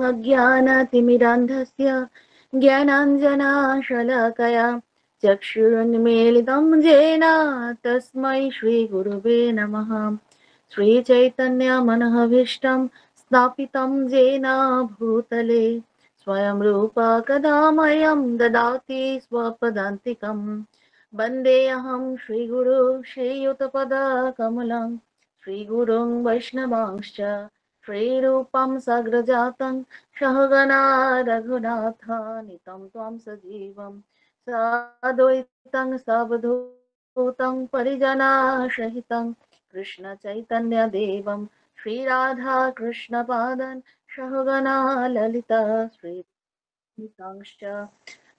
अज्ञानतिमिरान्धस्य ज्ञानाञ्जनशलाकया चक्षुरुन्मीलितं येन तस्मै श्रीगुरुवे नमः। श्रीचैतन्यमनःभीष्टं स्थापितं येन भूतले स्वयं रूपा कदा मह्यं ददाति स्वपदान्तिकं। वन्देऽहं श्रीगुरु श्रीयुतपदकमलं श्रीगुरुं वैष्णवांश्च श्रीरूपं सग्रजातं सहगणा रघुनाथान्वितं त्वां सजीवं साद्वैतं सावधूतं परिजनासहितं कृष्णचैतन्यदेवं श्रीराधाकृष्णपादं सहगणा ललिता श्रीविशाखांश्च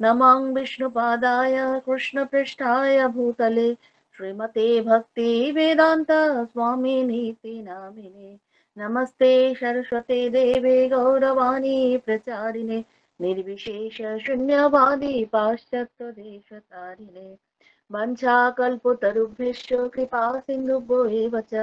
नमं विष्णुपादाय कृष्णपृष्ठाय भूतले श्रीमते भक्तिवेदान्त स्वामिनीति नामिने। नमस्ते सरस्वते देवे गौरवाणी प्रचारिणे निर्विशेष शून्यवादी पाश्चात्यदेशतारिणे वंशाकल्पतरुभ्यश्च कृपा सिन्धुभ्यो एव च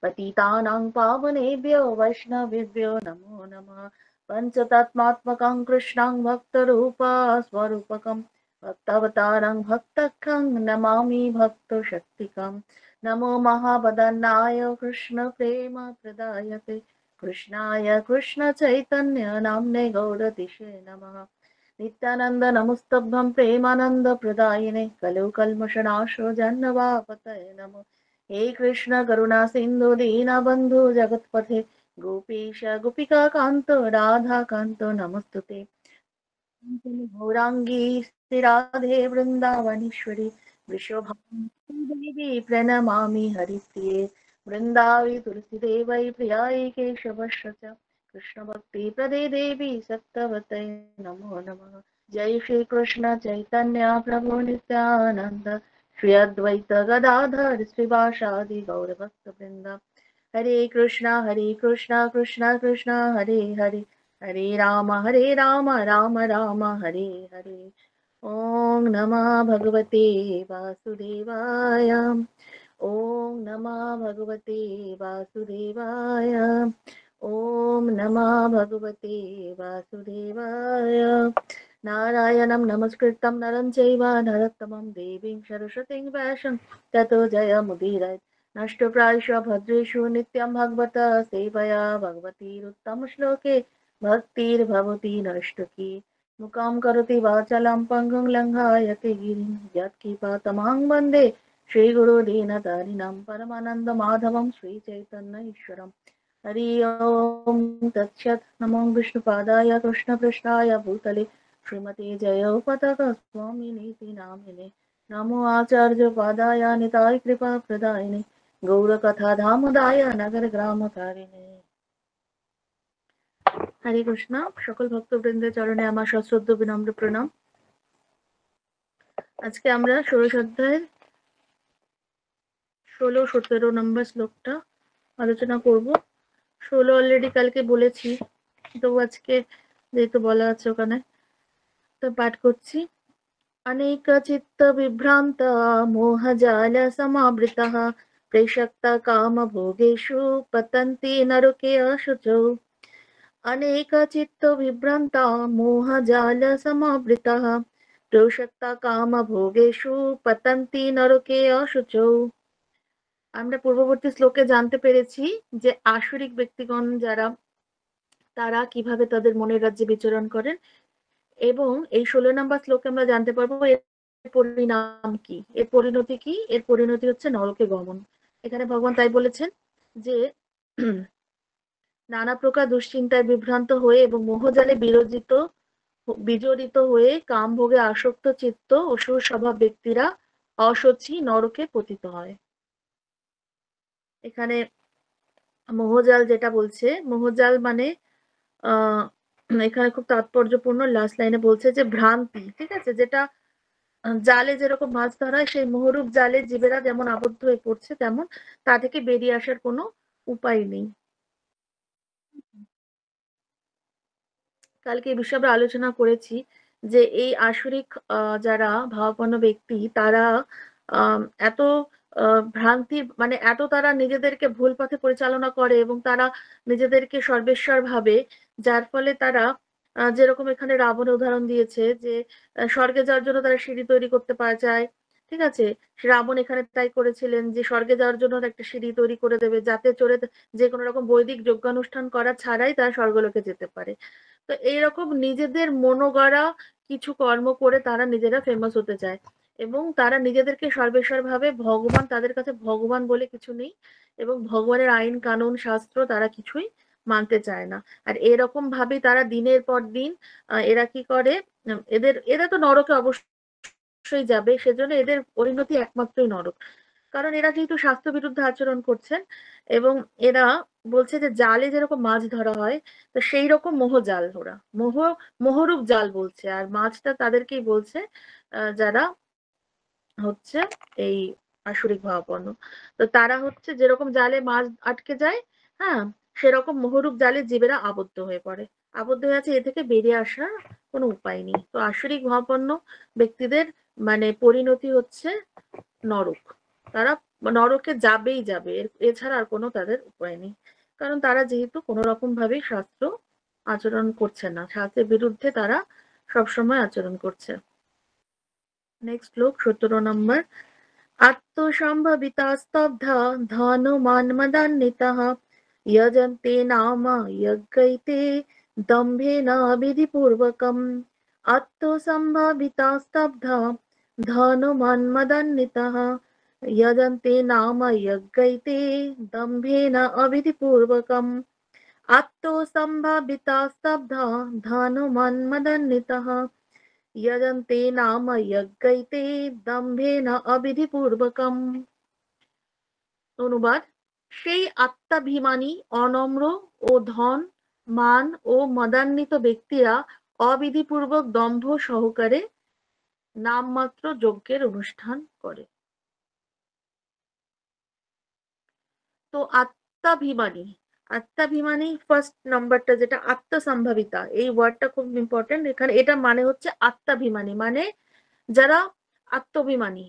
पतितानां पावनेभ्यो वैष्णवेभ्यो नमो नमः। पञ्चतत्त्वात्मकं कृष्णं भक्तरूपस्वरूपकं भक्तावतारं भक्तकं नमामि भक्तशक्तिकं। नमो महावदनाय कृष्णप्रेमप्रदायते कृष्णाय कृष्णचैतन्य नाम्ने गौरतिषे नमः। नित्यानंद नमस्तभ्यं प्रेमानंद प्रदायिने कलौ कल्मषनाशो जन्मवापतये नमो। हे कृष्ण करुणा सिंधु दीनबंधु जगत्पथे गोपीश गोपिका कांतो राधा कांतो नमस्तुते। गौरांगी राधे वृंदावनेश्वरी वृषभानुसुते देवी प्रणमामि हरिप्रिये वृंदावी तुलसीदेवै प्रियायै केशवस्य च कृष्ण भक्ति प्रदे देवी सत्तवते नमो नमः। जय श्री कृष्ण चैतन्य प्रभु नित्यानंद श्री अद्वैत गदाधर श्रीवासादि गौर भक्त वृंद। हरे कृष्णा कृष्णा कृष्णा हरे हरे हरे राम राम राम हरे हरे। ओम नमः भगवते वासुदेवाय। ओम नमः भगवते वासुदेवाय। ओम नमः भगवते वासुदेवाय। नारायणं नमस्कृतं नरं चैव नरोत्तमं देवीं सरस्वतीं व्यासं ततो जयमुदीरयेत्। नष्टप्रायेषु भद्रेषु नित्यं भगवत सेवया भगवतीरुत्तमश्लोके भक्तिर्भवति नष्टकी। मुखं करोति वाचालं पङ्गुं लङ्घयति गिरिं यत्कृपातमहं वन्दे श्रीगुरो दीनतारिणं परमानन्दमाधवं श्रीचैतन्यईश्वरम्। हरि ओम तत्सत्। नमो विष्णुपादाय कृष्णपृष्ठाय भूतले श्रीमते जयपताका स्वामिनीति नामिने। नमो आचार्यपादाय निताय कृपाप्रदायिने गौरकथाधामदाय नगरग्रामकारिणे। हरे कृष्णा। সকল ভক্তবৃন্দের চরণে আমার সশ্রদ্ধ বিনম্র প্রণাম। আজকে আমরা ষোড়শ অধ্যায়ের 16-17 নম্বর শ্লোকটা আলোচনা করব। 16 অলরেডি কালকে বলেছি, তো আজকে যেহেতু বলা আছে ওখানে তো পাঠ করছি। अनेक चित्त विभ्रांत मोहजाल समावृतः प्रसक्त काम भोगेषु पतन्ति नरके अशुचौ। अनेक चित्त विभ्रांत मोहजाल समावृतः प्रसक्त काम भोगेषु पतन्ति नरके अशुचौ। আমরা পূর্ববর্তী শ্লোকে জানতে পেরেছি যে আসরিক ব্যক্তিগণ যারা তারা কিভাবে তাদের মনের রাজ্যে বিচরণ করেন, এবং এই 16 নম্বর শ্লোকে আমরা জানতে পারবো এর পরিণাম কি, এর পরিণতি কি। এর পরিণতি হচ্ছে নরকে গমন। এখানে ভগবান তাই বলেছেন যে নানা প্রকার দুশ্চিন্তায় বিভ্রান্ত হয়ে এবং মোহজালে বিজড়িত হয়ে কাম ভোগে আসক্ত চিত্ত অসুর স্বভাব ব্যক্তিরা অসচি নরকে পতিত হয়। এখানে মোহজাল যেটা বলছে, মোহজাল মানে এখানে খুব তাৎপর্যপূর্ণ লাস্ট লাইনে বলছে যে ভ্রান্তি, ঠিক আছে, যেটা জালে যেরকম মাছ ধরা হয় সেই মোহরূপ জালে জীবেরা যেমন আবদ্ধ হয়ে পড়ছে তেমন তা থেকে বেরিয়ে আসার কোনো উপায় নেই। কালকে এই বিষয়ে আমরা আলোচনা করেছি যে এই আসরিক যারা ভাবাপন্ন ব্যক্তি তারা এত ভ্রান্তি মানে এত তারা নিজেদেরকে ভুল পথে পরিচালনা করে এবং তারা নিজেদেরকে সর্বেশ্বর ভাবে যার ফলে তারা যেরকম এখানে রাবণের উদাহরণ দিয়েছে যে স্বর্গে যাওয়ার জন্য তারা সিঁড়ি তৈরি করতে পারা যায়, ঠিক আছে? রাবণ এখানে তাই করেছিলেন যে স্বর্গে যাওয়ার জন্য একটা সিঁড়ি তৈরি করে দেবে, যাতে চড়ে যে কোনো রকম বৈদিক যজ্ঞানুষ্ঠান করা ছাড়াই তারা স্বর্গলোকে যেতে পারে। তো এইরকম নিজেদের মনোগড়া কিছু কর্ম করে তারা নিজেরা ফেমাস হতে চায়, এবং তারা নিজেদেরকে সর্বেশ্বর ভাবে ভগবান, তাদের কাছে ভগবান বলে কিছু নেই, এবং ভগবানের আইন কানুন শাস্ত্র তারা কিছুই মানতে চায় না। আর এরকম ভাবে তারা দিনের পর দিন এরা কি করে, এরা তো নরকে অবশ্যই যাবে, সেজন্য এদের পরিণতি একমাত্রই নরক। কারণ এরা যেহেতু স্বাস্থ্য বিরুদ্ধে আচরণ করছেন, এবং এরা বলছে যে জালে যেরকম মাছ ধরা হয়, তো সেই রকম মোহজাল, ওরা মোহরূপ জাল বলছে, আর মাছটা তাদেরকেই বলছে যারা হচ্ছে এই আসরিক ভাবাপন্ন। তো তারা হচ্ছে যেরকম জালে মাছ আটকে যায়, হ্যাঁ, সেরকম মোহরূপ জালে জীবেরা আবদ্ধ হয়ে পড়ে, আবদ্ধ হয়ে আছে, এ থেকে বেরিয়ে আসার কোনো উপায় নেই। তো আসরিক ভাবাপন্ন ব্যক্তিদের মানে পরিণতি হচ্ছে নরক। তারা নরকে যাবেই যাবে, এছাড়া আর কোনো তাদের উপায় নেই। কারণ তারা যেহেতু কোনো রকম ভাবে শাস্ত্র আচরণ করছে না, শাস্ত্রের বিরুদ্ধে তারা সবসময় আচরণ করছে। নেক্সট শ্লোক 17 নম্বর। आत्मसम्भवितास्तब्धा धनुमान्मदान्वितः यजन्ते नाम यज्ञैते दम्भेन विधिपूर्वकम्। आत्मसम्भवितास्तब्धा धनुमान्मदान्वितः यजन्ते नाम यज्ञैते दम्भेन अविधिपूर्वकम्। आत्मसम्भवितास्तब्धा धनुमान्मदान्वितः यजन्ते नाम यज्ञैते দম্ভেন অবিধিপূর্বকম। অনুবাদ: সেই আত্মাভিমানী, অনম্র ও ধন, মান ও মদান্বিত ব্যক্তিরা অবিধিপূর্বক দম্ভ সহকারে নামমাত্র যজ্ঞের অনুষ্ঠান করে। তো আত্মাভিমানী, আত্মাভিমানী ফার্স্ট নাম্বারটা যেটা আত্মসম্ভাবিতা, এই ওয়ার্ডটা খুব ইম্পর্টেন্ট এখানে। এটা মানে হচ্ছে আত্মাভিমানী, মানে যারা আত্মাভিমানী,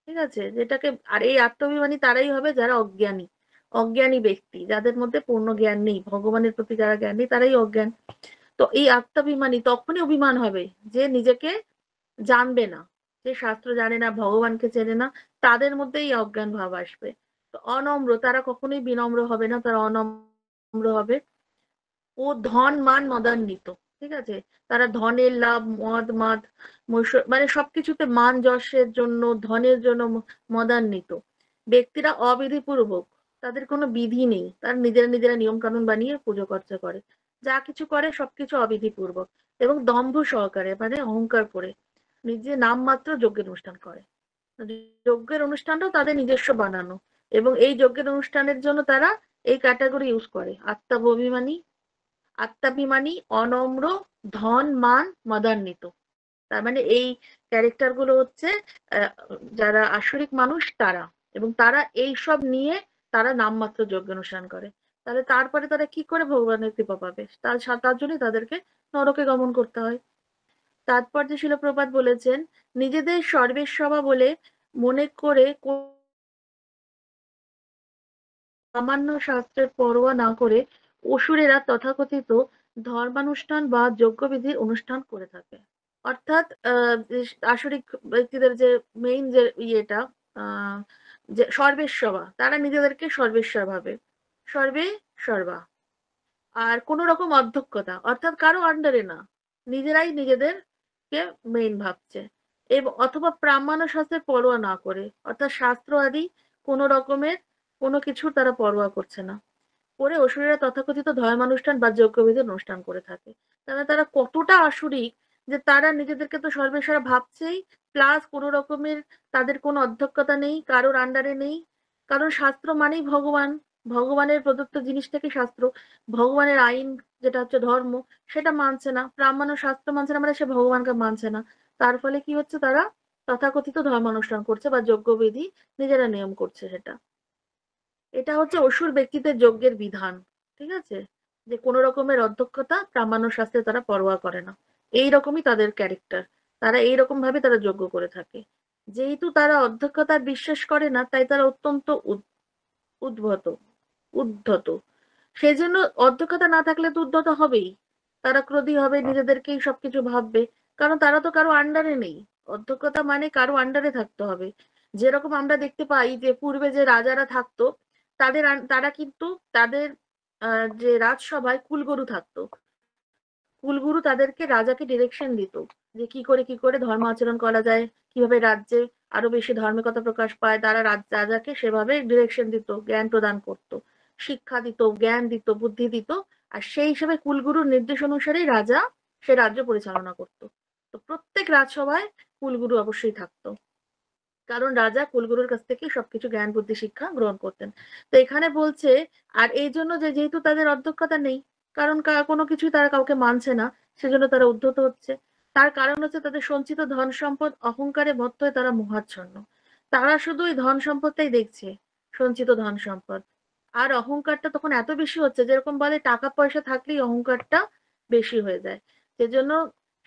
ঠিক আছে, যেটাকে, আর এই আত্মাভিমানী তারাই হবে যারা অজ্ঞানী, অজ্ঞানী ব্যক্তি, যাদের মধ্যে পূর্ণ জ্ঞান নেই, ভগবানের প্রতি যারা জ্ঞান নেই তারাই অজ্ঞান। তো এই আত্মাভিমানী তখনই অভিমান হবে যে নিজেকে জানবে না, যে শাস্ত্র জানে না, ভগবানকে চেনে না, তাদের মধ্যে এই অজ্ঞান ভাব আসবে। তো অনম্র, তারা কখনোই বিনম্র হবে না, তারা অনম্র হবে। ও ধন মান মদান্বিত, ঠিক আছে, তারা ধনের লাভ, মদ মাদ মানে সবকিছুতে মান যশের জন্য, ধনের জন্য মদান্বিত ব্যক্তিরা অবিধিপূর্বক, তাদের কোনো বিধি নেই, তারা নিজেরা নিজেরা নিয়ম কানুন বানিয়ে পুজো খরচা করে, যা কিছু করে সবকিছু অবিধিপূর্বক এবং দম্ভ সহকারে, মানে অহংকার করে নিজে নামমাত্র যজ্ঞের অনুষ্ঠান করে। যজ্ঞের অনুষ্ঠানটাও তাদের নিজস্ব বানানো, এবং এই যজ্ঞের অনুষ্ঠানের জন্য তারা এই ক্যাটাগরি ইউজ করে: আত্মাভিমানী, আত্মাভিমানী, অনম্র, ধন মান মদান্বিত। তার মানে এই ক্যারেক্টার গুলো হচ্ছে যারা আসরিক মানুষ তারা, এবং তারা এই সব নিয়ে তারা নামমাত্র যজ্ঞ অনুষ্ঠান করে। তাহলে তারপরে তারা কি করে ভগবানের কৃপা পাবে? তার জন্যই তাদেরকে নরকে গমন করতে হয়। তাৎপর্য শিল প্রপাত বলেছেন, নিজেদের সর্বেশ্ববা বলে মনে করে সামান্য শাস্ত্রের পরোয়া না করে অসুরেরা তথাকথিত ধর্মানুষ্ঠান বা যজ্ঞবিধির অনুষ্ঠান করে থাকে। অর্থাৎ আসরিক ব্যক্তিদের যে মেইন যে ইয়েটা, যে সর্বেশ্বরা, তারা নিজেদেরকে সর্বেশ্বর ভাবে, সর্বে সর্বা, আর কোন রকম অধ্যক্ষতা অর্থাৎ কারো আন্ডারে না, নিজেরাই নিজেদেরকে মেইন ভাবছে, এবং অথবা প্রামাণ্য শাস্ত্রের পরোয়া না করে, অর্থাৎ শাস্ত্র আদি কোন রকমের কোনো কিছুর তারা পরোয়া করছে না করে অসুরেরা তথাকথিত ধর্মানুষ্ঠান বা যজ্ঞবিধির অনুষ্ঠান করে থাকে। তাহলে তারা কতটা আসুরিক যে তারা নিজেদেরকে তো সর্বেশ্বর ভাবছেই, প্লাস কোনো রকমের তাদের কোনো অধ্যক্ষতা নেই, কারোর আন্ডারে নেই। কারণ শাস্ত্র মানেই ভগবান, ভগবানের প্রদত্ত জিনিসটাকে শাস্ত্র, ভগবানের আইন যেটা হচ্ছে ধর্ম, সেটা মানছে না, প্রামাণ্য শাস্ত্র মানছে না, মানে সে ভগবানকে মানছে না। তার ফলে কি হচ্ছে, তারা তথাকথিত ধর্মানুষ্ঠান করছে বা যজ্ঞবিধি নিজেরা নিয়ম করছে সেটা। এটা হচ্ছে অসুর ব্যক্তিদের যজ্ঞের বিধান, ঠিক আছে, যে কোনো রকমের অধ্যক্ষতা প্রামাণ্য শাস্ত্রে তারা পরোয়া করে না। এই রকমই তাদের ক্যারেক্টার, তারা এইরকম ভাবে তারা যজ্ঞ করে থাকে। যেহেতু তারা অধ্যক্ষতার বিশ্বাস করে না, তাই তারা অত্যন্ত উদ্ভত, উদ্ধত। সেই জন্য অধ্যক্ষতা না থাকলে তো উদ্ধত হবেই। তারা ক্রোধী হবে, নিজেদেরকেই সবকিছু ভাববে, কারণ তারা তো কারো আন্ডারে নেই। অধ্যক্ষতা মানে কারো আন্ডারে থাকতে হবে। যেরকম আমরা দেখতে পাই যে পূর্বে যে রাজারা থাকতো, তারা কিন্তু তাদের যে রাজসভায় কুলগুরু থাকতো। কুলগুরু তাদেরকে রাজাকে ডিরেকশন দিত যে কি করে ধর্ম আচরণ করা যায়, কিভাবে রাজ্যে আরো বেশি ধার্মিকতা প্রকাশ পায়। তারা রাজাকে সেভাবে ডিরেকশন দিত, জ্ঞান প্রদান করত, শিক্ষা দিত, জ্ঞান দিত, বুদ্ধি দিত। আর সেই হিসেবে কুলগুরুর নির্দেশ অনুসারেই রাজা সে রাজ্য পরিচালনা করত। তো প্রত্যেক রাজসভায় কুলগুরু অবশ্যই থাকতো, কারণ রাজা কুলগুরুর কাছ থেকে সবকিছু জ্ঞান বুদ্ধি শিক্ষা গ্রহণ করতেন। তো এখানে বলছে, আর এই জন্য যে যেহেতু তাদের অধ্যক্ষতা নেই, কারণ কোনো কিছুই তারা কাউকে মানছে না, সেজন্য তারা উদ্ধত হচ্ছে। তার কারণ হচ্ছে তাদের সঞ্চিত ধন সম্পদ অহংকারে মত্ত হয়ে তারা মোহাচ্ছন্ন। তারা শুধু ওই ধন সম্পদটাই দেখছে, সঞ্চিত ধন সম্পদ। আর অহংকারটা তখন এত বেশি হচ্ছে, যেরকম বলে টাকা পয়সা থাকলেই অহংকারটা বেশি হয়ে যায়। সেজন্য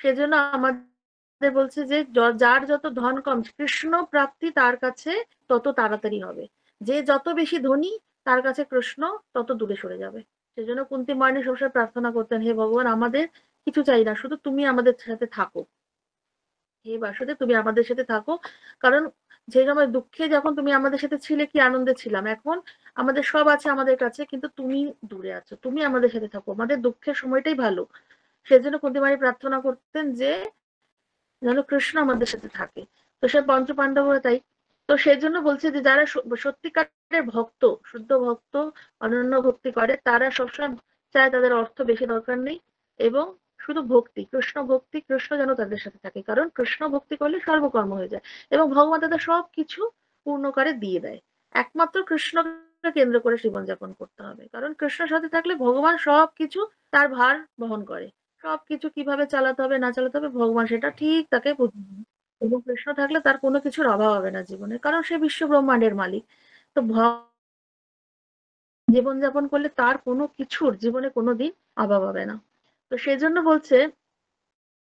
সেজন্য আমাদের বলছে যে যার যত ধন কম, কৃষ্ণ প্রাপ্তি তার কাছে তত তাড়াতাড়ি হবে। যে যত বেশি ধনী, তার কাছে কৃষ্ণ তত দূরে সরে যাবে। সেজন্য কুন্তী মহারানী সবসময় প্রার্থনা করতেন, হে ভগবান, আমাদের কিছু চাই না, শুধু তুমি আমাদের সাথে থাকো। হে বাসুদেব, তুমি আমাদের সাথে থাকো। কারণ যে সময় দুঃখে যখন তুমি আমাদের সাথে ছিলে, কি আনন্দে ছিলাম। এখন আমাদের সব আছে আমাদের কাছে, কিন্তু তুমি দূরে আছো, তুমি আমাদের সাথে থাকো, আমাদের দুঃখের সময়টাই ভালো। সেজন্য কুন্তী মহারানী প্রার্থনা করতেন যে যেন কৃষ্ণ আমাদের সাথে থাকে। তো সে পঞ্চপাণ্ডবরা তাই। তো সেজন্য বলছে যে যারা সত্যিকারের ভক্ত, শুদ্ধ ভক্ত, অনন্য ভক্তি করে, তারা সবসময় চায় তাদের অর্থ বেশি দরকার নেই, এবং শুধু ভক্তি, কৃষ্ণ ভক্তি, কৃষ্ণ যেন তাদের সাথে থাকে। কারণ কৃষ্ণ ভক্তি করলে সর্বকর্ম হয়ে যায়, এবং ভগবান তাদের সবকিছু পূর্ণ করে দিয়ে দেয়। একমাত্র কৃষ্ণকে কেন্দ্র করে জীবনযাপন করতে হবে, কারণ কৃষ্ণের সাথে থাকলে ভগবান সবকিছু তার ভার বহন করে। সবকিছু কিভাবে চালাতে হবে না চালাতে হবে, ভগবান সেটা ঠিক তাকে বুঝিয়ে দেন। এবং কৃষ্ণ থাকলে তার কোনো কিছুর অভাব হবে না জীবনে, কারণ সে বিশ্ব ব্রহ্মাণ্ডের মালিক। তো জীবনযাপন করলে তার কোনো কিছুর জীবনে কোনোদিন অভাব হবে না। তো সেজন্য বলছে,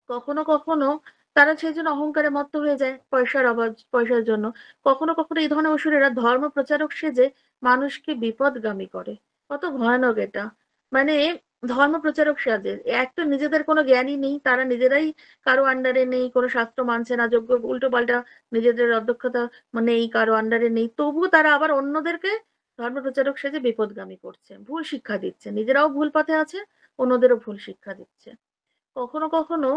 কখনো কখনো তারা সেই জন্য অহংকারে মত্ত হয়ে যায় পয়সার অভাব, পয়সার জন্য। কখনো কখনো এই ধরনের অসুরেরা ধর্ম প্রচারক সেজে মানুষকে বিপদগামী করে। কত ভয়ানক এটা! মানে ধর্ম প্রচারক সাজে, এক তো নিজেদের কোনো জ্ঞানই নেই, তারা নিজেরাই কারো আন্ডারে নেই, কোনো শাস্ত্র মানছে না, যোগ্য উল্টো পাল্টা নিজেদের অধ্যক্ষতা নেই, কারো আন্ডারে নেই, তবুও তারা আবার অন্যদেরকে ধর্ম প্রচারক সেজে বিপদগামী করছে, ভুল শিক্ষা দিচ্ছে, নিজেরাও ভুল পথে আছে, অন্যদেরও ভুল শিক্ষা দিচ্ছে। কখনো কখনো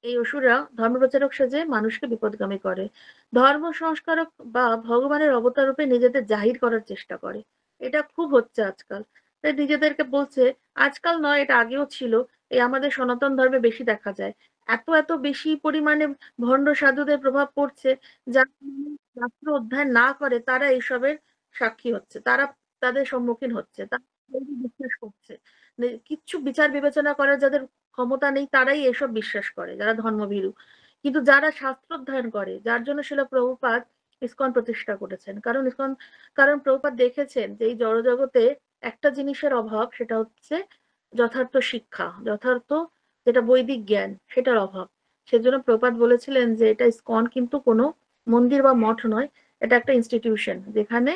এই অসুররা ধর্মপ্রচারক সেজে মানুষকে বিপদগামী করে, ধর্ম সংস্কারক বা ভগবানের অবতার রূপে নিজেদের জাহির করার চেষ্টা করে। এটা খুব হচ্ছে আজকাল। তাই নিজেদেরকে বলছে, আজকাল নয়, এটা আগেও ছিল, এই আমাদের সনাতন ধর্মে বেশি দেখা যায়। এত এত বেশি পরিমাণে ভণ্ড সাধুদের প্রভাব পড়ছে, যারা শাস্ত্র অধ্যয়ন না করে তারা এইসবের সাক্ষী হচ্ছে, তারা তাদের সম্মুখীন হচ্ছে, তারা বিশ্বাস করছে। কিচ্ছু বিচার বিবেচনা করার যাদের ক্ষমতা নেই, তারাই এসব বিশ্বাস করে, যারা ধর্মভীরু। কিন্তু যারা শাস্ত্র অধ্যয়ন করে, যার জন্য শিল প্রভুপাদ ইসকন প্রতিষ্ঠা করেছেন। কারণ প্রভুপাদ দেখেছেন যে এই জড়জগতে একটা জিনিসের অভাব, সেটা হচ্ছে যথার্থ শিক্ষা, যথার্থ যেটা বৈদিক জ্ঞান, সেটার অভাব। সেজন্য প্রভুপাদ বলেছিলেন যে এটা ইসকন কিন্তু কোনো মন্দির বা মঠ নয়, এটা একটা ইনস্টিটিউশন, যেখানে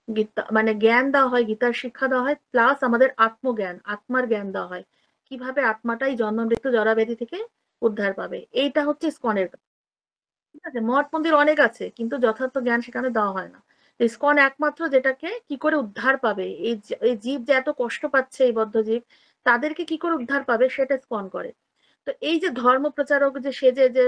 গীতা মানে জ্ঞান দেওয়া হয়, গীতার শিক্ষা দেওয়া হয়, প্লাস আমাদের আত্মজ্ঞান, আত্মার জ্ঞান দেওয়া হয়, কিভাবে আত্মাটাই জন্ম মৃত্যু জরাব্যাধি থেকে উদ্ধার পাবে। এইটা হচ্ছে ইসকনের কাজ। ঠিক আছে, মঠ মন্দির অনেক আছে, কিন্তু যথার্থ জ্ঞান সেখানে দেওয়া হয় না। ইসকন একমাত্র যেটাকে কি করে উদ্ধার পাবে, এই জীব যে এত কষ্ট পাচ্ছে, এই বদ্ধ জীব, তাদেরকে কি করে উদ্ধার পাবে, সেটা ইসকন করে। তো এই যে ধর্ম প্রচারক যে সেজে যে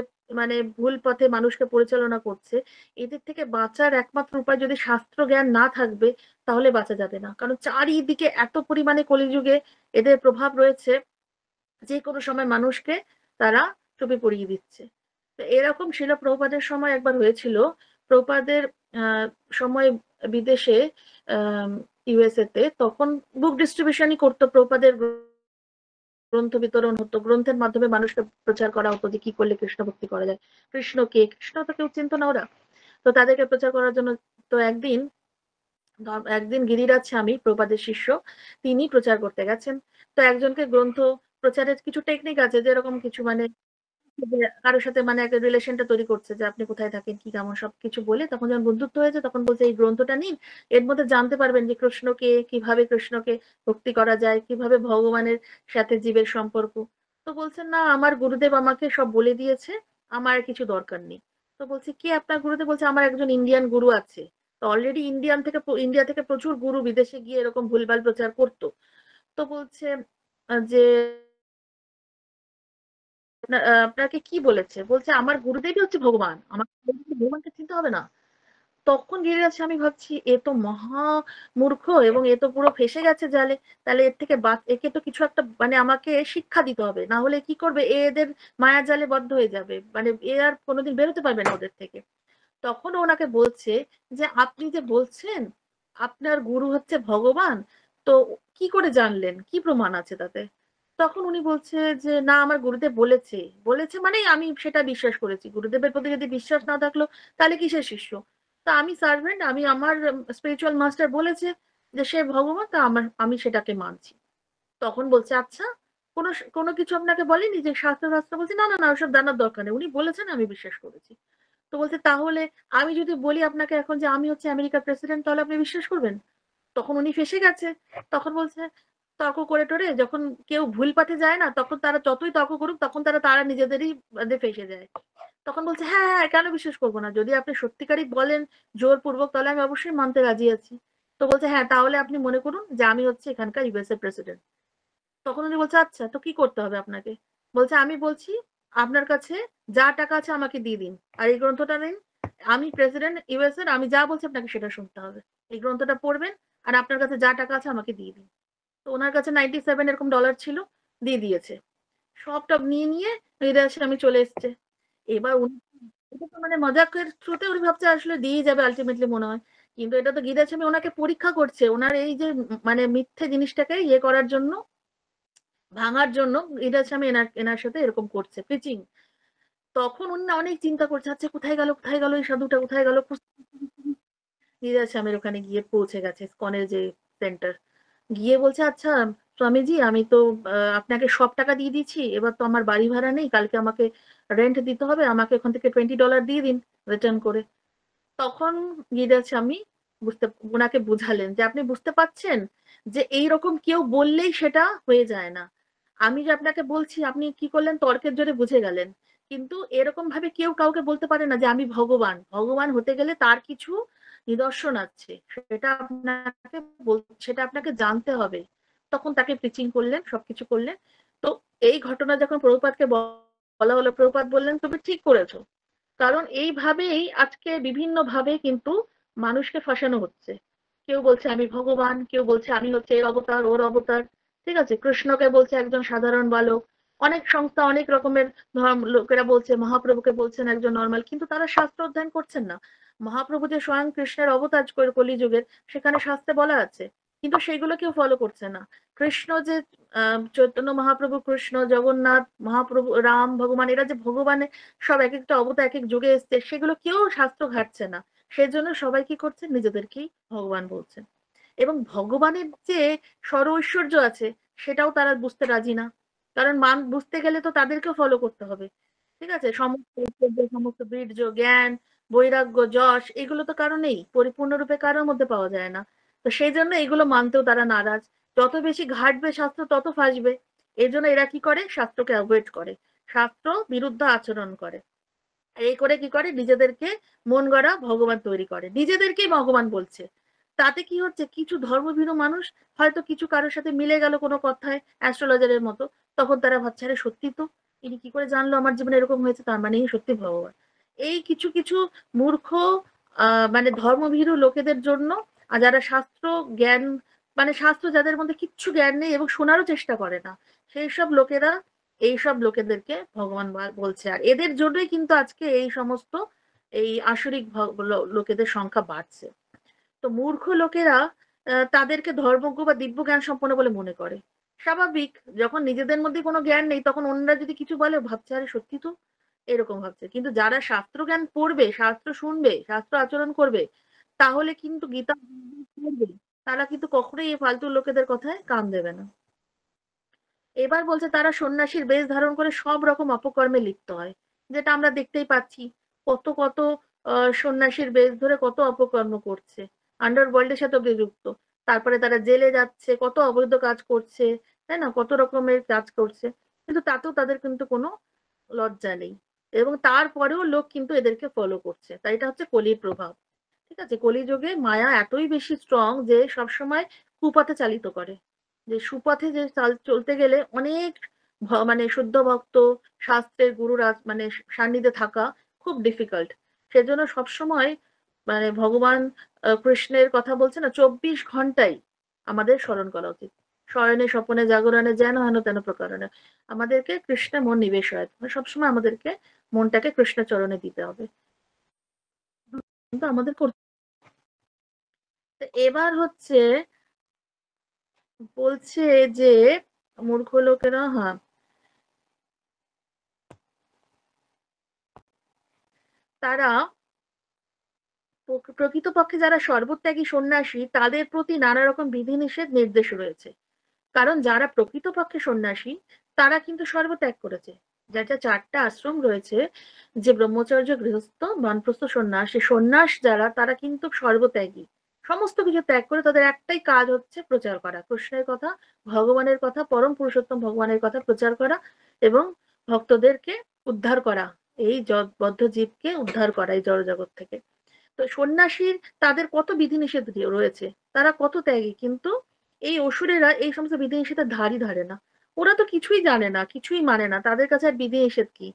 ভুল পথে মানুষকে পরিচালনা করছে, এদের থেকে বাঁচার একমাত্র উপায়, যদি শাস্ত্র জ্ঞান না থাকবে তাহলে বাঁচা যাবে না। কারণ চারিদিকে এত পরিমাণে কলিযুগে এদের প্রভাব রয়েছে, যে কোনো সময় মানুষকে তারা টুপি পরিয়ে দিচ্ছে। তো এরকম শিল প্রভুপাদের সময় একবার হয়েছিল। প্রভুপাদের সময় বিদেশে, ইউএসএ তে, তখন বুক ডিস্ট্রিবিউশনই করতো, প্রভুপাদের গ্রন্থ বিতরণ হতো, গ্রন্থের মাধ্যমে মানুষকে প্রচার করা হতো যে কি করলে কৃষ্ণ ভক্তি করা যায়, কৃষ্ণ কে, কৃষ্ণ তো কেউ চিনত না ওরা। তো তাদেরকে প্রচার করার জন্য, তো একদিন একদিন গিরিরাজ স্বামী প্রভুপাদের শিষ্য, তিনি প্রচার করতে গেছেন। তো একজনকে গ্রন্থ প্রচারের কিছু টেকনিক আছে, যেরকম কিছু যে কারোর সাথে মানে একটা রিলেশনটা তৈরি করছে যে আপনি কোথায় থাকেন, কি কেমন সবকিছু বলে তখন যখন বন্ধুত্ব হয়েছে তখন বলছে এই গ্রন্থটা নিন, এর মধ্যে জানতে পারবেন যে কৃষ্ণকে কিভাবে কৃষ্ণকে ভক্তি করা যায়, কিভাবে ভগবানের সাথে জীবের সম্পর্ক। তো বলছেন না আমার গুরুদেব আমাকে সব বলে দিয়েছে, আমার আর কিছু দরকার নেই। তো বলছে কে আপনার গুরুদেব? বলছে আমার একজন ইন্ডিয়ান গুরু আছে। তো অলরেডি ইন্ডিয়া থেকে প্রচুর গুরু বিদেশে গিয়ে এরকম ভুলভাল প্রচার করতো। তো বলছে যে আপনাকে কি বলেছে? বলছে আমার গুরুদেবই হচ্ছে ভগবান। আমাকে ভগবানকে চিনতে হবে না। তখন গিরিরাজ স্বামী ভাবছি এ তো মহা মূর্খ এবং এ তো পুরো ফেঁসে গেছে জালে। তাহলে এর থেকে একে তো কিছু একটা মানে আমাকে শিক্ষা দিতে হবে। না হলে কি করবে? এ এদের মায়ার জালে বদ্ধ হয়ে যাবে। মানে এ আর কোনোদিন বেরোতে পারবে না ওদের থেকে। তখন ও ওনাকে বলছে যে আপনি যে বলছেন আপনার গুরু হচ্ছে ভগবান, তো কি করে জানলেন? কি প্রমাণ আছে তাতে? তখন উনি বলছে যে না আমার গুরুদেব বলেছে। বলেছে মানে আমি সেটা বিশ্বাস করেছি। গুরুদেবের প্রতি যদি বিশ্বাস না থাকলো তাহলে কিসের শিষ্য? তা আমি সার্ভেন্ট, আমি আমার স্পিরিচুয়াল মাস্টার বলেছে যে সে ভগবান, তা আমি সেটাকে মানছি। তখন বলছে আচ্ছা কোনো কোনো কিছু আপনাকে বলেনি যে শাস্ত্র শাস্ত্র? বলছে না না না ওসব জানার দরকার নেই, উনি বলেছেন আমি বিশ্বাস করেছি। তো বলছে তাহলে আমি যদি বলি আপনাকে এখন যে আমি হচ্ছে আমেরিকার প্রেসিডেন্ট তাহলে আপনি বিশ্বাস করবেন? তখন উনি ফেঁসে গেছে। তখন বলছে তর্ক করে টরে যখন কেউ ভুল পথে যায় না তখন তারা যতই তর্ক করুক তখন তারা তারা নিজেদেরই মধ্যে ফেঁসে যায়। তখন বলছে হ্যাঁ হ্যাঁ কেন বিশ্বাস করবো না, যদি আপনি সত্যিকারই বলেন জোরপূর্বক তাহলে আমি অবশ্যই মানতে রাজি আছি। তো বলছে হ্যাঁ তাহলে আপনি মনে করুন যে আমি হচ্ছে এখানকার ইউএস এর প্রেসিডেন্ট। তখন উনি বলছে আচ্ছা তো কি করতে হবে আপনাকে? বলছে আমি বলছি আপনার কাছে যা টাকা আছে আমাকে দিয়ে দিন আর এই গ্রন্থটা নিন। আমি প্রেসিডেন্ট ইউএস এর, আমি যা বলছি আপনাকে সেটা শুনতে হবে। এই গ্রন্থটা পড়বেন আর আপনার কাছে যা টাকা আছে আমাকে দিয়ে দিন। তো ওনার কাছে 97 এরকম ডলার ছিল, দিয়ে দিয়েছে। সবটা নিয়ে নিয়ে হৃদয় আমি চলে এসছে। এবার উনি এটা তো মানে মজাকের থ্রুতে উনি ভাবছে আসলে দিয়েই যাবে আলটিমেটলি মনে হয়। কিন্তু এটা তো গীতা স্বামী ওনাকে পরীক্ষা করছে ওনার এই যে মানে মিথ্যে জিনিসটাকে ইয়ে করার জন্য, ভাঙার জন্য গীতা স্বামী এনার সাথে এরকম করছে প্রিচিং। তখন উনি না অনেক চিন্তা করছে আচ্ছা কোথায় গেল এই সাধুটা কোথায় গেল? গীতা স্বামীর ওখানে গিয়ে পৌঁছে গেছে স্কনের যে সেন্টার। গিয়ে বলছে আচ্ছা স্বামীজি আমি তো আপনাকে সব টাকা দিয়ে দিচ্ছি, এবার তো আমার বাড়ি ভাড়া নেই, কালকে আমাকে রেন্ট দিতে হবে, আমাকে ওখান থেকে $20 দিয়ে দিন রিটার্ন করে। তখন গিরিরাজ স্বামী বুঝতে ওনাকে বুঝালেন যে আপনি বুঝতে পাচ্ছেন যে এইরকম কেউ বললেই সেটা হয়ে যায় না। আমি যে আপনাকে বলছি আপনি কি করলেন তর্কের জোরে বুঝে গেলেন। কিন্তু এরকম ভাবে কেউ কাউকে বলতে পারে না যে আমি ভগবান। ভগবান হতে গেলে তার কিছু নিদর্শন আছে। সেটা আপনাকে জানতে হবে। তখন তাকে প্রিচিং করলেন, সবকিছু করলেন। তো এই ঘটনা যখন প্রভুপাদকে বলা হলো, প্রভুপাদ বললেন তুমি ঠিক করেছো। কারণ এইভাবেই আজকে বিভিন্ন ভাবে কিন্তু মানুষকে ফাঁসানো হচ্ছে। কেউ বলছে আমি ভগবান, কেউ বলছে আমি হচ্ছে এর অবতার ওর অবতার। ঠিক আছে, কৃষ্ণকে বলছে একজন সাধারণ বালক। অনেক সংস্থা অনেক রকমের ধর্ম লোকেরা বলছে মহাপ্রভুকে বলছেন একজন নর্মাল, কিন্তু তারা শাস্ত্র অধ্যয়ন করছেন না। মহাপ্রভু যে স্বয়ং কৃষ্ণের অবতার করে কলিযুগের, সেখানে শাস্ত্রে বলা আছে, কিন্তু সেগুলো কেউ ফলো করছে না। কৃষ্ণ যে চৈতন্য মহাপ্রভু, কৃষ্ণ জগন্নাথ মহাপ্রভু, রাম ভগবান, এরা যে ভগবানের সব এক একটা অবতার এক এক যুগে এসছে, সেগুলো কেউ শাস্ত্র ঘাটছে না। সেজন্য সবাই কি করছে নিজেদেরকেই ভগবান বলছেন। এবং ভগবানের যে স্বর ঐশ্বর্য আছে সেটাও তারা বুঝতে রাজি না। কারণ মান বুঝতে গেলে তো তাদেরকেও ফলো করতে হবে। ঠিক আছে, সমস্ত ঐশ্বর্য সমস্ত বীর্য জ্ঞান বৈরাগ্য যশ এগুলো তো কারো নেই, পরিপূর্ণরূপে কারোর মধ্যে পাওয়া যায় না। তো সেই জন্য এগুলো মানতেও তারা নারাজ। যত বেশি ঘাটবে শাস্ত্র তত ফাঁসবে। এই জন্য এরা কি করে শাস্ত্রকে অ্যাভয়েড করে, শাস্ত্র বিরুদ্ধ আচরণ করে। এই করে কি করে নিজেদেরকে মন গড়া ভগবান তৈরি করে, নিজেদেরকেই ভগবান বলছে। তাতে কি হচ্ছে কিছু ধর্মভীরু মানুষ হয়তো কিছু কারোর সাথে মিলে গেল কোনো কথায় অ্যাস্ট্রোলজারের মতো, তখন তারা ভাবছে আরে সত্যি তো, ইনি কি করে জানলো আমার জীবনে এরকম হয়েছে, তার মানে সত্যি ভগবান। এই কিছু কিছু মূর্খ মানে ধর্মভীরু লোকেদের জন্য, আর যারা শাস্ত্র জ্ঞান মানে শাস্ত্র যাদের মধ্যে কিচ্ছু জ্ঞান নেই এবং শোনারও চেষ্টা করে না, সেই সব লোকেরা এইসব লোকেদেরকে ভগবান বলছে। আর এদের জন্যই কিন্তু আজকে এই সমস্ত এই আসরিক লোকেদের সংখ্যা বাড়ছে। তো মূর্খ লোকেরা তাদেরকে ধর্মজ্ঞ বা দিব্য জ্ঞান সম্পন্ন বলে মনে করে। স্বাভাবিক, যখন নিজেদের মধ্যে কোনো জ্ঞান নেই তখন অন্যরা যদি কিছু বলে ভাবছে আরে সত্যি তো, এরকম ভাবছে। কিন্তু যারা শাস্ত্র জ্ঞান পড়বে, শাস্ত্র শুনবে, শাস্ত্র আচরণ করবে, তাহলে কিন্তু গীতা পড়বে, তারা কিন্তু কখনোই এই ফালতু লোকেদের কথায় কান দেবে না। এবার বলছে তারা সন্ন্যাসীর বেশ ধারণ করে সব রকম অপকর্মে লিপ্ত হয়, যেটা আমরা দেখতেই পাচ্ছি। কত কত সন্ন্যাসীর বেশ ধরে কত অপকর্ম করছে, আন্ডারওয়ার্ল্ডের সাথে যুক্ত। তারপরে তারা জেলে যাচ্ছে, কত অবৈধ কাজ করছে, তাই না, কত রকমের কাজ করছে, কিন্তু তাতেও তাদের কিন্তু কোনো লজ্জা নেই। এবং তারপরেও লোক কিন্তু এদেরকে ফলো করছে, তাই এটা হচ্ছে কলির প্রভাব। ঠিক আছে, কলিযুগে মায়া এতই বেশি স্ট্রং যে সবসময় কুপথে চালিত করে। যে সুপথে যে চলতে গেলে অনেক মানে শুদ্ধ ভক্ত, শাস্ত্রের গুরুর মানে সান্নিধ্যে থাকা খুব ডিফিকাল্ট। সেজন্য সবসময় মানে ভগবান কৃষ্ণের কথা বলছে না, 24 ঘন্টাই আমাদের স্মরণ করা উচিত। শয়নে স্বপনে জাগরণে যেন হেন তেন প্রকারণে আমাদেরকে কৃষ্ণে মন নিবেশ হয়, সবসময় আমাদেরকে মনটাকে কৃষ্ণ চরণে দিতে হবে। কিন্তু আমাদের করতে, এবার হচ্ছে বলছে যে মূর্খ লোকেরা, হ্যাঁ, তারা প্রকৃতপক্ষে যারা সর্বত্যাগী সন্ন্যাসী তাদের প্রতি নানা রকম বিধিনিষেধ নির্দেশ রয়েছে। কারণ যারা প্রকৃতপক্ষে সন্ন্যাসী তারা কিন্তু সর্বত্যাগ করেছে। যেটা 4টা আশ্রম রয়েছে, যে ব্রহ্মচর্য, গৃহস্থ, বানপ্রস্থ, সন্ন্যাস, সেই সন্ন্যাস যারা তারা কিন্তু সর্বত্যাগী। সমস্ত কিছু ত্যাগ করে তাদের একটাই কাজ হচ্ছে প্রচার করা, কৃষ্ণের কথা, ভগবানের কথা, পরম পুরুষোত্তম ভগবানের কথা প্রচার করা এবং ভক্তদেরকে উদ্ধার করা, এই বদ্ধ জীবকে উদ্ধার করা এই জড়জগৎ থেকে। তো সন্ন্যাসীর তাদের কত বিধিনিষেধ রয়েছে, তারা কত ত্যাগী, কিন্তু এই অসুরেরা এই সমস্ত বিধিনিষেধের ধারই ধারে না। ওরা তো কিছুই জানে না, কিছুই মানে না, তাদের কাছে আর বিধিনিষেধ কি।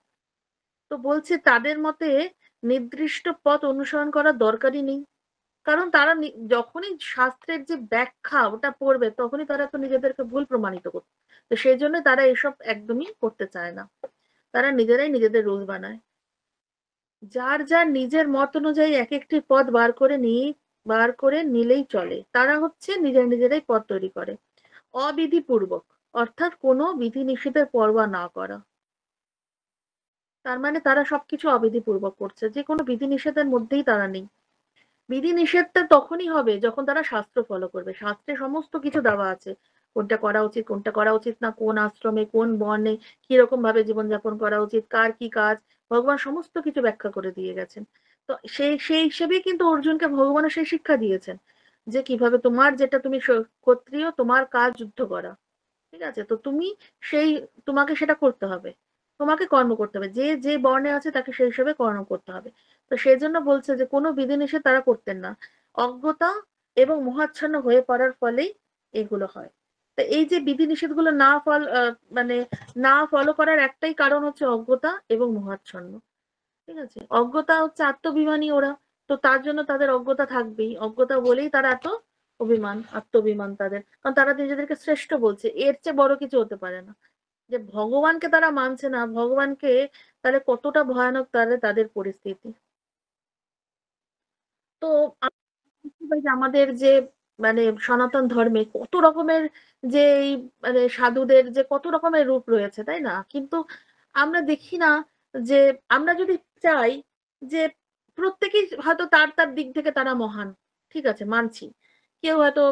তো বলছে তাদের মতে নির্দিষ্ট পথ অনুসরণ করার দরকারই নেই। কারণ তারা যখনই শাস্ত্রের যে ব্যাখ্যা ওটা পড়বে তখনই তারা তো নিজেদেরকে ভুল প্রমাণিত করবে। তো সেই জন্য তারা এসব একদমই করতে চায় না, তারা নিজেরাই নিজেদের রুল বানায়। যার যার নিজের মত অনুযায়ী এক একটি পথ বার করে নিলেই চলে। তারা হচ্ছে নিজেরাই পথ তৈরি করে, অবিধিপূর্বক, অর্থাৎ কোনো বিধি নিষেধের পরোয়া না করা। তার মানে তারা সবকিছু অবিধিপূর্বক করছে, যে কোনো বিধি নিষেধের মধ্যেই তারা নেই। বিধি নিষেধটা তখনই হবে যখন তারা শাস্ত্র ফলো করবে। শাস্ত্রে সমস্ত কিছু দেওয়া আছে, কোনটা করা উচিত, কোনটা করা উচিত না, কোন আশ্রমে, কোন বর্ণে কিরকম ভাবে জীবনযাপন করা উচিত, কার কি কাজ, ভগবান সমস্ত কিছু ব্যাখ্যা করে দিয়ে গেছেন। তো সেই সেই হিসেবেই কিন্তু অর্জুনকে ভগবানের সেই শিক্ষা দিয়েছেন, যে কিভাবে তোমার যেটা তুমি ক্ষত্রিয়, তোমার কাজ যুদ্ধ করা। ঠিক আছে, তো তুমি সেই, তোমাকে সেটা করতে হবে, তোমাকে কর্ম করতে হবে, যে যে বর্ণে আছে তাকে সেই হিসেবে কর্ম করতে হবে। তো সেই জন্য বলছে যে কোনো বিধিনিষেধ তারা করতেন না, অজ্ঞতা এবং মোহাচ্ছন্ন হয়ে পড়ার ফলেই এগুলো হয়। তো এই যে বিধিনিষেধ গুলো মানে না ফলো করার একটাই কারণ হচ্ছে অজ্ঞতা এবং মোহাচ্ছন্ন। ঠিক আছে, অজ্ঞতা হচ্ছে আত্মবিমানী ওরা, তো তার জন্য তাদের অজ্ঞতা থাকবেই, অজ্ঞতা বলেই তারা এত অভিমান, আত্মবিমান তাদের, কারণ তারা নিজেদেরকে শ্রেষ্ঠ বলছে, এর চেয়ে বড় কিছু হতে পারে না। যে ভগবানকে তারা মানছে না, ভগবানকে, তাহলে কতটা ভয়ানক তাহলে তাদের পরিস্থিতি। তো আমাদের যে মানে সনাতন ধর্মে কত রকমের যে এই মানে সাধুদের যে কত রকমের রূপ রয়েছে, তাই না, কিন্তু আমরা দেখি না যে, আমরা যদি চাই যে প্রত্যেকেই হয়তো তার তার দিক থেকে তারা মহান, ঠিক আছে মানছি, কেউ হয়তো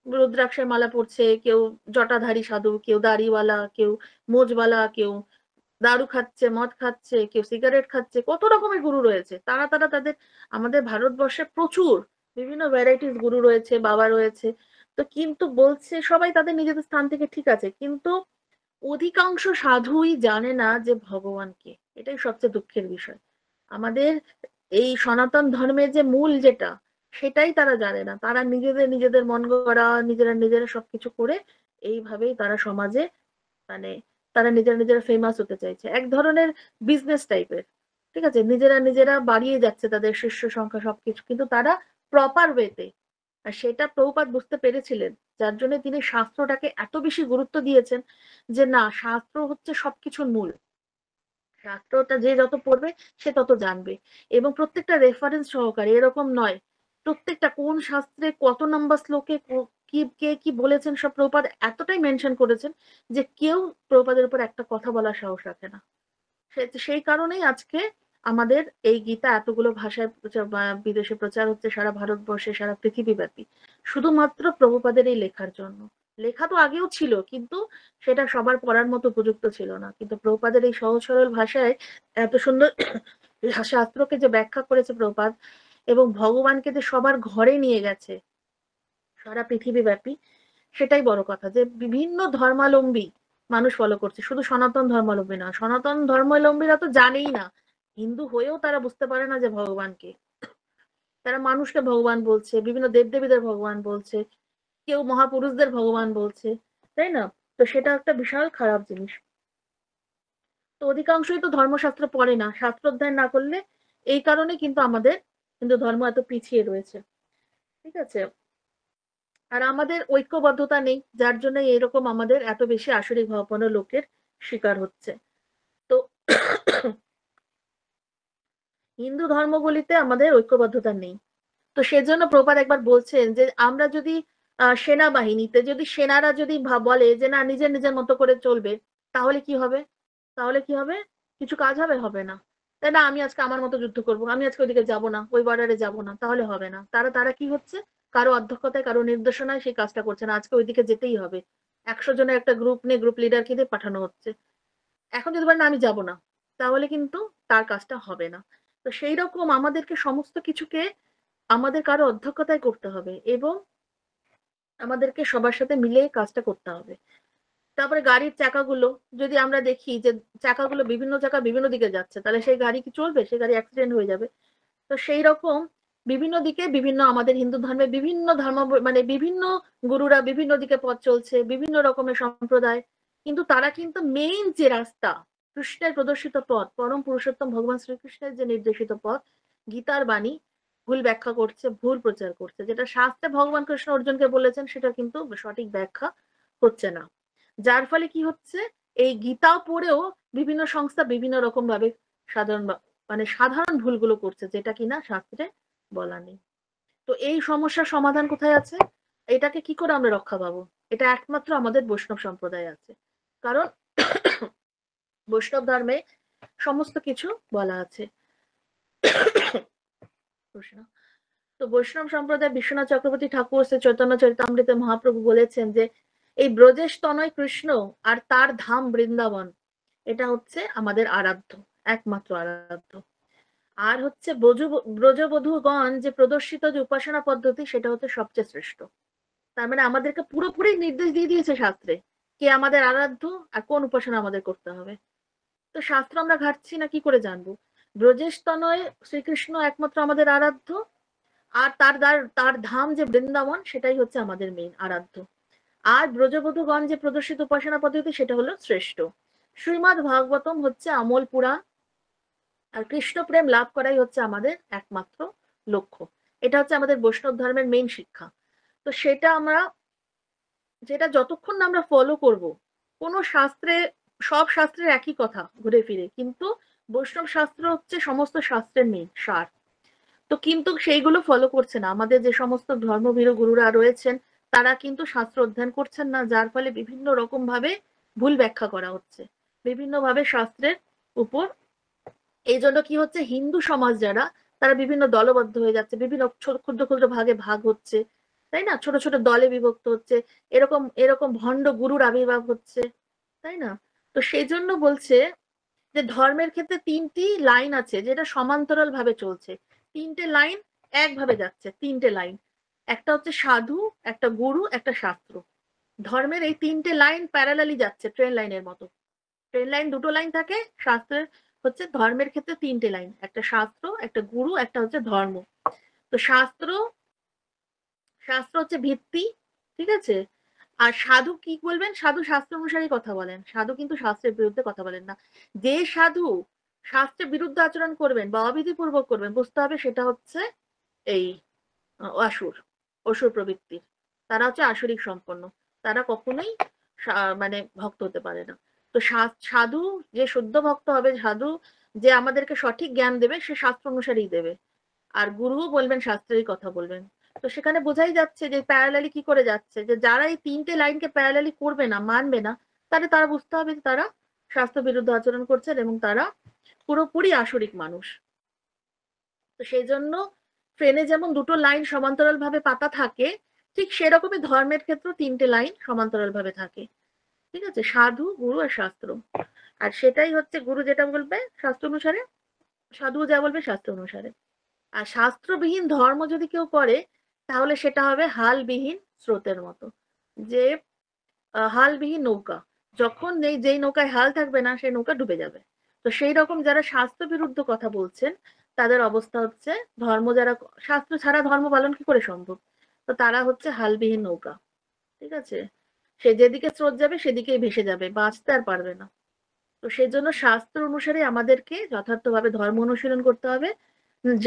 রুদ্রাক্ষের মালা পরছে, কেউ জটাধারী সাধু, কেউ দাড়িওয়ালা, কেউ মোজওয়ালা, কেউ দারু খাচ্ছে, মদ খাচ্ছে, কেউ সিগারেট খাচ্ছে, কত রকমের গুরু রয়েছে, তারা তারা তাদের, আমাদের ভারতবর্ষে প্রচুর বিভিন্ন ভ্যারাইটিস গুরু রয়েছে, বাবা রয়েছে। তো কিন্তু বলছে সবাই তাদের নিজেদের স্থান থেকে ঠিক আছে, কিন্তু অধিকাংশ সাধুই জানে না যে ভগবান কে। এটাই সবচেয়ে দুঃখের বিষয়। আমাদের এই সনাতন ধর্মের যে মূল যেটা, সেটাই তারা জানে না। তারা নিজেদের নিজেদের মন গড়া, নিজেরা নিজেরা সবকিছু করে এইভাবেই তারা সমাজে মানে তারা নিজেরা নিজেরা ফেমাস হতে চাইছে, এক ধরনের বিজনেস টাইপের। ঠিক আছে, নিজেরা নিজেরা বাড়িয়ে যাচ্ছে তাদের শিষ্য সংখ্যা সবকিছু, কিন্তু তারা প্রপার ওয়েতে। আর সেটা প্রভুপাদ বুঝতে পেরেছিলেন, যার জন্য তিনি শাস্ত্রটাকে এত বেশি গুরুত্ব দিয়েছেন, যে না, শাস্ত্র হচ্ছে সবকিছুর মূল। শাস্ত্রটা যে যত পড়বে সে তত জানবে, এবং প্রত্যেকটা রেফারেন্স সহকারে, এরকম নয় প্রত্যেকটা কোন শাস্ত্রে কত নম্বর শ্লোকে কি কে কি বলেছেন সব প্রভুপাদ এতটাই মেনশন করেছেন যে কেউ প্রভুপাদের উপর একটা কথা বলার সাহস রাখে না। সেই কারণেই আজকে আমাদের এই গীতা এতগুলো ভাষায় বিদেশে প্রচার হচ্ছে, সারা ভারতবর্ষে, সারা পৃথিবীব্যাপী, শুধুমাত্র প্রভুপাদের এই লেখার জন্য। লেখা তো আগেও ছিল, কিন্তু সেটা সবার পড়ার মতো উপযুক্ত ছিল না। কিন্তু প্রভুপাদের এই সহজ সরল ভাষায় এত সুন্দর শাস্ত্রকে যে ব্যাখ্যা করেছে প্রভুপাদ, এবং ভগবানকে যে সবার ঘরে নিয়ে গেছে সারা পৃথিবী ব্যাপী, সেটাই বড় কথা। যে বিভিন্ন ধর্মাবলম্বী মানুষ ফলো করছে, শুধু সনাতন ধর্মাবলম্বী না। সনাতন ধর্মাবলম্বীরা তো জানেই না, হিন্দু হয়েও তারা বুঝতে পারে না যে ভগবানকে। তারা মানুষকে ভগবান বলছে, বিভিন্ন দেবদেবীদের ভগবান বলছে, কেউ মহাপুরুষদের ভগবান বলছে, তাই না? তো সেটা একটা বিশাল খারাপ জিনিস। তো অধিকাংশই তো ধর্মশাস্ত্র পড়ে না, শাস্ত্র অধ্যয়ন না করলে। এই কারণে কিন্তু আমাদের হিন্দু ধর্ম এত পিছিয়ে রয়েছে, ঠিক আছে? আর আমাদের ঐক্যবদ্ধতা নেই, যার জন্য এরকম আমাদের এত বেশি আসরিক ভাবাপন্ন লোকের শিকার হচ্ছে। তো হিন্দু ধর্মগুলিতে আমাদের ঐক্যবদ্ধতা নেই। তো সেজন্য প্রপাত একবার বলছেন যে আমরা যদি সেনাবাহিনীতে যদি সেনারা যদি বলে যে না নিজের নিজের মতো করে চলবে, তাহলে কি হবে? তাহলে কি হবে? কিছু কাজ হবে? হবে না। তাই না? আমি আজকে আমার মতো যুদ্ধ করব, আমি আজকে ওইদিকে যাব না, ওই বর্ডারে যাব না, তাহলে হবে না। তারা তারা কি হচ্ছে, কারো অধ্যক্ষতায় কারো নির্দেশনায় সেই কাজটা করছে না, আজকে ওইদিকে যেতেই হবে। 100 জনের একটা গ্রুপ নিয়ে গ্রুপ লিডারকে দিয়ে পাঠানো হচ্ছে। এখন যদি বলেন আমি যাব না, তাহলে কিন্তু তার কাজটা হবে না। তো সেই রকম আমাদেরকে সমস্ত কিছুকে আমাদের কারো অধ্যক্ষতায় করতে হবে, এবং আমাদেরকে সবার সাথে মিলে কাজটা করতে হবে। তারপরে গাড়ির চাকাগুলো যদি আমরা দেখি যে চাকাগুলো বিভিন্ন চাকা বিভিন্ন দিকে যাচ্ছে, তাহলে সেই গাড়ি কি চলবে? সেই গাড়ি অ্যাক্সিডেন্ট হয়ে যাবে। তো সেই রকম বিভিন্ন দিকে বিভিন্ন আমাদের হিন্দু ধর্মে বিভিন্ন ধর্ম মানে বিভিন্ন গুরুরা বিভিন্ন দিকে পথ চলছে, বিভিন্ন রকমের সম্প্রদায়, কিন্তু তারা কিন্তু মেইন যে রাস্তা, কৃষ্ণের প্রদর্শিত পথ, পরম পুরুষোত্তম ভগবান শ্রীকৃষ্ণের যে নির্দেশিত পথ, গীতার বাণী ভুল ব্যাখ্যা করছে, ভুল প্রচার করছে। যেটা শাস্ত্রে ভগবান কৃষ্ণ অর্জুনকে বলেছেন সেটা কিন্তু সঠিক ব্যাখ্যা হচ্ছে না। যার ফলে কি হচ্ছে, এই গীতাও পড়েও বিভিন্ন সংস্থা বিভিন্ন রকম ভাবে সাধারণ মানে সাধারণ ভুলগুলো করছে, যেটা কিনা শাস্ত্রে বলা নেই। তো এই সমস্যার সমাধান কোথায় আছে? এটাকে কি করে আমরা রক্ষা পাবো? এটা একমাত্র আমাদের বৈষ্ণব সম্প্রদায় আছে। কারণ বৈষ্ণব ধর্মে সমস্ত কিছু বলা আছে। তো বৈষ্ণব সম্প্রদায় বিশ্বনাথ চক্রবর্তী ঠাকুর শ্রী চৈতন্য চরিতামৃতে মহাপ্রভু বলেছেন যে এই ব্রজেশ তনয় কৃষ্ণ আর তার ধাম বৃন্দাবন, এটা হচ্ছে আমাদের আরাধ্য, একমাত্র আরাধ্য। আর হচ্ছে ব্রজবধূগণ যে প্রদর্শিত যে উপাসনা পদ্ধতি, সেটা হচ্ছে সবচেয়ে শ্রেষ্ঠ। তার মানে আমাদেরকে পুরোপুরি নির্দেশ দিয়ে দিয়েছে শাস্ত্রে কে আমাদের আরাধ্য আর কোন উপাসনা আমাদের করতে হবে। তো শাস্ত্র আমরা ঘাটছি না, কি করে জানবো? ব্রজেশ তনয় শ্রীকৃষ্ণ একমাত্র আমাদের আরাধ্য, আর তার ধাম যে বৃন্দাবন, সেটাই হচ্ছে আমাদের মেইন আরাধ্য। আর ব্রজবধূগণ যে প্রদর্শিত উপাসনা পদ্ধতি, সেটা হলো শ্রেষ্ঠ। শ্রীমদ্ ভাগবতম হচ্ছে আমল পুরাণ, আর কৃষ্ণ প্রেম লাভ করাই হচ্ছে আমাদের একমাত্র লক্ষ্য। এটা হচ্ছে আমাদের বৈষ্ণব ধর্মের মেইন শিক্ষা। তো সেটা আমরা, যেটা যতক্ষণ না আমরা ফলো করব, কোনো শাস্ত্রে, সব শাস্ত্রের একই কথা ঘুরে ফিরে, কিন্তু বৈষ্ণব শাস্ত্র হচ্ছে সমস্ত শাস্ত্রের মেইন সার। তো কিন্তু সেইগুলো ফলো করছে না আমাদের যে সমস্ত ধর্মভীরু গুরুরা রয়েছেন, তারা কিন্তু শাস্ত্র অধ্যয়ন করছেন না, যার ফলে বিভিন্ন রকম ভাবে ভুল ব্যাখ্যা করা হচ্ছে বিভিন্ন ভাবে শাস্ত্রের উপর। এই জন্য কি হচ্ছে, হিন্দু সমাজ যারা, তারা বিভিন্ন দলবদ্ধ হয়ে যাচ্ছে, বিভিন্ন ক্ষুদ্র ক্ষুদ্র ভাগে ভাগ হচ্ছে, তাই না? ছোট ছোট দলে বিভক্ত হচ্ছে, এরকম এরকম ভণ্ড গুরুর আবির্ভাব হচ্ছে, তাই না? তো সেই জন্য বলছে যে ধর্মের ক্ষেত্রে ৩টি লাইন আছে যেটা সমান্তরাল ভাবে চলছে। ৩টে লাইন একভাবে যাচ্ছে, ৩টে লাইন। একটা হচ্ছে সাধু, একটা গুরু, একটা শাস্ত্র। ধর্মের এই ৩টে লাইন প্যারালালি যাচ্ছে ট্রেন লাইনের মতো। ট্রেন লাইন ২টো লাইন থাকে, শাস্ত্রের হচ্ছে ধর্মের ক্ষেত্রে ৩টে লাইন, একটা শাস্ত্র, একটা গুরু, একটা হচ্ছে ধর্ম। তো শাস্ত্র শাস্ত্র হচ্ছে ভিত্তি, ঠিক আছে? আর সাধু কি বলবেন? সাধু শাস্ত্র অনুসারেই কথা বলেন, সাধু কিন্তু শাস্ত্রের বিরুদ্ধে কথা বলেন না। যে সাধু শাস্ত্রের বিরুদ্ধে আচরণ করবেন বা অবিধিপূর্বক করবেন, বুঝতে হবে সেটা হচ্ছে এই আসুর, অসুর প্রবৃত্তির। তারা হচ্ছে আসরিক সম্পন্ন, তারা কখনোই মানে ভক্ত হতে পারে না। তো সাধু যে শুদ্ধ ভক্ত হবে, সাধু যে আমাদেরকে সঠিক জ্ঞান দেবে, সে শাস্ত্র অনুসারেই দেবে। আর গুরুও বলবেন শাস্ত্রেরই কথা বলবেন। তো সেখানে বোঝাই যাচ্ছে যে প্যারালালি কি করে যাচ্ছে, যে যারা এই ৩টে লাইনকে প্যারালালি করবে না, মানবে না, তাহলে তারা বুঝতে হবে যে তারা শাস্ত্র বিরুদ্ধ আচরণ করছেন এবং তারা পুরোপুরি আসরিক মানুষ। তো সেই জন্য ট্রেনে যেমন ২টো লাইন সমান্তরাল ভাবে পাতা থাকে, ঠিক সেরকমই ধর্মের ক্ষেত্রে 3টে লাইন সমান্তরাল ভাবে থাকে, ঠিক আছে? সাধু, গুরু আর শাস্ত্র। আর সেটাই হচ্ছে গুরু যেটা বলবে শাস্ত্র অনুসারে, সাধু যা বলবে শাস্ত্র অনুসারে। আর শাস্ত্রবিহীন ধর্ম যদি কেউ করে তাহলে সেটা হবে হালবিহীন স্রোতের মতো, যে হালবিহীন নৌকা, যখন যেই নৌকায় হাল থাকবে না সেই নৌকা ডুবে যাবে। তো সেই রকম যারা শাস্ত্র বিরুদ্ধ কথা বলছেন তাদের অবস্থা হচ্ছে, ধর্ম যারা, শাস্ত্র ছাড়া ধর্ম পালন কি করে সম্ভব, তো তারা হচ্ছে হালবিহীন নৌকা, ঠিক আছে? সে যেদিকে স্রোত যাবে সেদিকেই ভেসে যাবে, বাঁচতে আর পারবে না। তো সেই জন্য শাস্ত্র অনুসারে আমাদেরকে যথার্থভাবে ধর্ম অনুশীলন করতে হবে।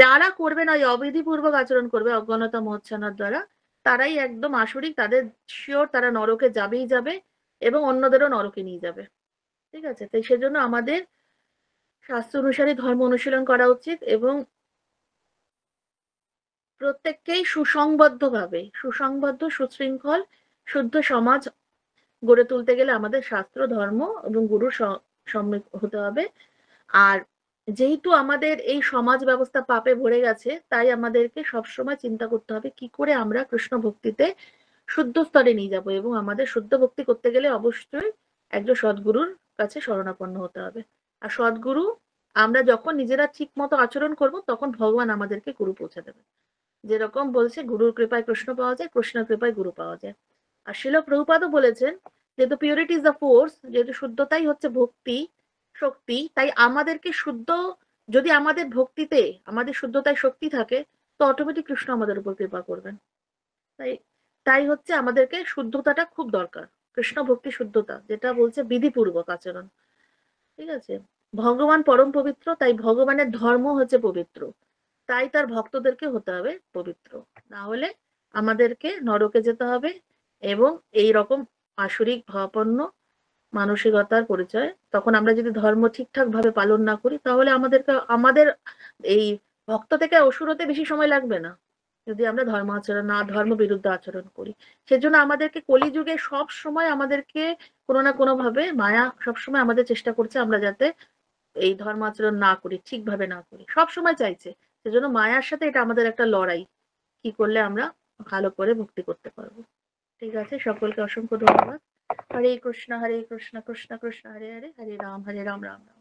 যারা করবে না, ওই অবিধিপূর্বক আচরণ করবে অজ্ঞানতা মোহচ্ছন্নার দ্বারা, তারাই একদম আসরিক, তাদের শিওর তারা নরকে যাবেই যাবে এবং অন্যদেরও নরকে নিয়ে যাবে, ঠিক আছে? তাই সেজন্য আমাদের শাস্ত্র অনুসারে ধর্ম অনুশীলন করা উচিত এবং প্রত্যেককেই সুসংবদ্ধভাবে, সুসংবদ্ধ, সুশৃঙ্খল, শুদ্ধ সমাজ গড়ে তুলতে গেলে আমাদের শাস্ত্র, ধর্ম এবং গুরুর সম্মুখ হতে হবে। আর যেহেতু আমাদের এই সমাজ ব্যবস্থা পাপে ভরে গেছে, তাই আমাদেরকে সবসময় চিন্তা করতে হবে কি করে আমরা কৃষ্ণ ভক্তিতে শুদ্ধ স্তরে নিয়ে যাব, এবং আমাদের শুদ্ধ ভক্তি করতে গেলে অবশ্যই একজন সদ্গুরুর কাছে শরণাপন্ন হতে হবে। আর সদ্গুরু, আমরা যখন নিজেরা ঠিক মতো আচরণ করব তখন ভগবান আমাদেরকে গুরু পৌঁছে দেবে। যেরকম বলছে গুরুর কৃপায় কৃষ্ণ পাওয়া যায়, কৃষ্ণের কৃপায় গুরু পাওয়া যায়। আর শিল প্রভুপাদও বলেছেন, যেহেতু পিউরিটি ইজ দ্য ফোর্স, যেহেতু শুদ্ধতাই হচ্ছে ভক্তি শক্তি, তাই আমাদেরকে শুদ্ধ, যদি আমাদের ভক্তিতে, আমাদের শুদ্ধতায় শক্তি থাকে, তো অটোমেটিক কৃষ্ণ আমাদের উপর কৃপা করবেন। তাই তাই হচ্ছে আমাদেরকে শুদ্ধতাটা খুব দরকার, কৃষ্ণ ভক্তি শুদ্ধতা, যেটা বলছে বিধিপূর্বক আচরণ, ঠিক আছে? ভগবান পরম পবিত্র, তাই ভগবানের ধর্ম হচ্ছে পবিত্র, তাই তার ভক্তদেরকে হতে হবে পবিত্র, না হলে আমাদেরকে নরকে যেতে হবে এবং এই রকম আসরিক ভাবাপন্ন মানসিকতার পরিচয়। তখন আমরা যদি ধর্ম ঠিকঠাক ভাবে পালন না করি তাহলে আমাদের এই ভক্ত থেকে অসুর হতে বেশি সময় লাগবে না, যদি আমরা ধর্ম বিরুদ্ধ আচরণ করি। সেজন্য আমাদেরকে কলিযুগে সব সময় আমাদেরকে কোনো না কোনো ভাবে মায়া সবসময় আমাদের চেষ্টা করছে আমরা যাতে এই ধর্ম আচরণ না করি, ঠিকভাবে না করি, সব সময় চাইছে। সেজন্য মায়ার সাথে এটা আমাদের একটা লড়াই, কি করলে আমরা ভালো করে ভক্তি করতে পারবো। ঠিক আছে, সকলকে অসংখ্য ধন্যবাদ। হরে কৃষ্ণ কৃষ্ণ কৃষ্ণ হরে হরে, হরে রাম রাম রাম।